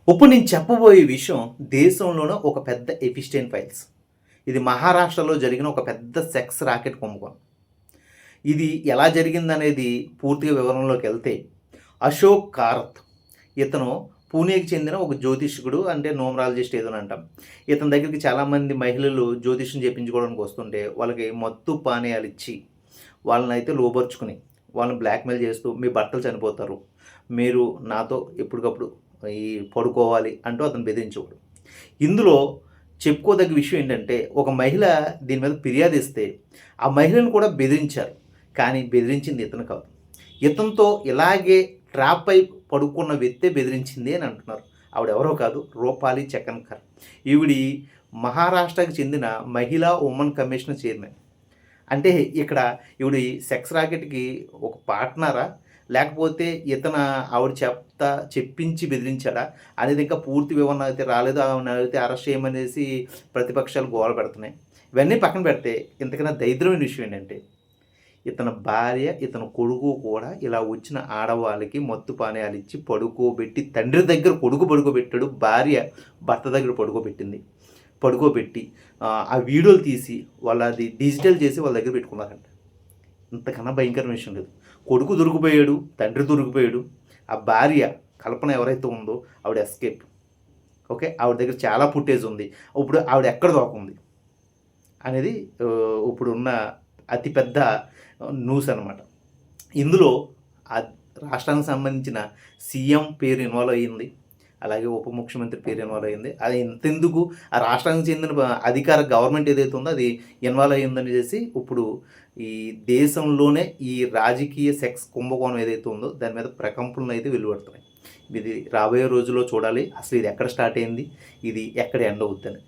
ఇప్పుడు నేను చెప్పబోయే విషయం దేశంలోనే ఒక పెద్ద ఎపిస్టైన్ ఫైల్స్. ఇది మహారాష్ట్రలో జరిగిన ఒక పెద్ద సెక్స్ రాకెట్ కుంభకోణం. ఇది ఎలా జరిగిందనేది పూర్తిగా వివరంలోకెళ్తే, అశోక్ కారత్ ఇతను పూణేకి చెందిన ఒక జ్యోతిష్కుడు, అంటే న్యూమరాలజిస్ట్ ఏదోని అంటాం. ఇతని దగ్గరికి చాలామంది మహిళలు జ్యోతిష్యం చేపించుకోవడానికి వస్తుంటే, వాళ్ళకి మత్తు పానీయాలిచ్చి, వాళ్ళనైతే లోబరుచుకుని, వాళ్ళని బ్లాక్‌మెయిల్ చేస్తూ, మీ భర్తలు చనిపోతారు, మీరు నాతో ఎప్పటికప్పుడు ఈ పడుకోవాలి అంటూ అతను బెదిరించేవాడు. ఇందులో చెప్పుకోదగ్గ విషయం ఏంటంటే, ఒక మహిళ దీని మీద ఫిర్యాదిస్తే, ఆ మహిళను కూడా బెదిరించారు. కానీ బెదిరించింది ఇతను కాదు. ఇతనితో ఇలాగే ట్రాప్ అయి పడుకున్న వ్యక్తే బెదిరించింది అని అంటున్నారు. ఆవిడెవరో కాదు, రూపాలి చకన్కర్. ఈవిడి మహారాష్ట్రకి చెందిన మహిళా ఉమెన్ కమిషన్ చైర్మన్. అంటే ఇక్కడ ఈవిడి సెక్స్ రాకెట్‌కి ఒక పార్ట్నరా? లేకపోతే ఆవిడ చెప్పించి బెదిరించాడా? అనేది ఇంకా పూర్తి వివరణ అయితే రాలేదు. ఆవిడనైతే అరెస్ట్ చేయమనేసి ప్రతిపక్షాలు గోల పెడుతున్నాయి. ఇవన్నీ పక్కన పెడితే, ఇంతకన్నా దరిద్రమైన విషయం ఏంటంటే, ఇతని భార్య, ఇతని కొడుకు కూడా ఇలా వచ్చిన ఆడవాళ్ళకి మత్తు పానీయాలిచ్చి పడుకోబెట్టి, తండ్రి దగ్గర కొడుకు పడుకోబెట్టాడు, భార్య భర్త దగ్గర పడుకోబెట్టి ఆ వీడియోలు తీసి వాళ్ళది డిజిటల్ చేసి వాళ్ళ దగ్గర పెట్టుకున్నారంట. ఇంతకన్నా భయంకరమైన విషయం లేదు. కొడుకు దొరికిపోయాడు, తండ్రి దొరికిపోయాడు. ఆ భార్య కల్పన ఎవరైతే ఉందో ఆవిడ ఎస్కేప్. ఓకే. ఆవిడ దగ్గర చాలా ఫుటేజ్ ఉంది. ఇప్పుడు ఆవిడ ఎక్కడ దాక్కుంది అనేది ఇప్పుడున్న అతిపెద్ద న్యూస్ అనమాట. ఇందులో ఆ రాష్ట్రానికి సంబంధించిన సీఎం పేరు ఇన్వాల్వ్ అయ్యింది. అలాగే ఉప ముఖ్యమంత్రి పేరు ఇన్వాల్వ్ అయ్యింది. అది ఇంతెందుకు, ఆ రాష్ట్రానికి చెందిన అధికార గవర్నమెంట్ ఏదైతే ఉందో అది ఇన్వాల్వ్ అయ్యిందని చేసి ఇప్పుడు ఈ దేశంలోనే ఈ రాజకీయ సెక్స్ కుంభకోణం ఏదైతే ఉందో దాని మీద ప్రకంపనలు అయితే వెలువడుతున్నాయి. ఇది రాబోయే రోజుల్లో చూడాలి. అసలు ఇది ఎక్కడ స్టార్ట్ అయింది, ఇది ఎక్కడ ఎండ్ అవుద్దని.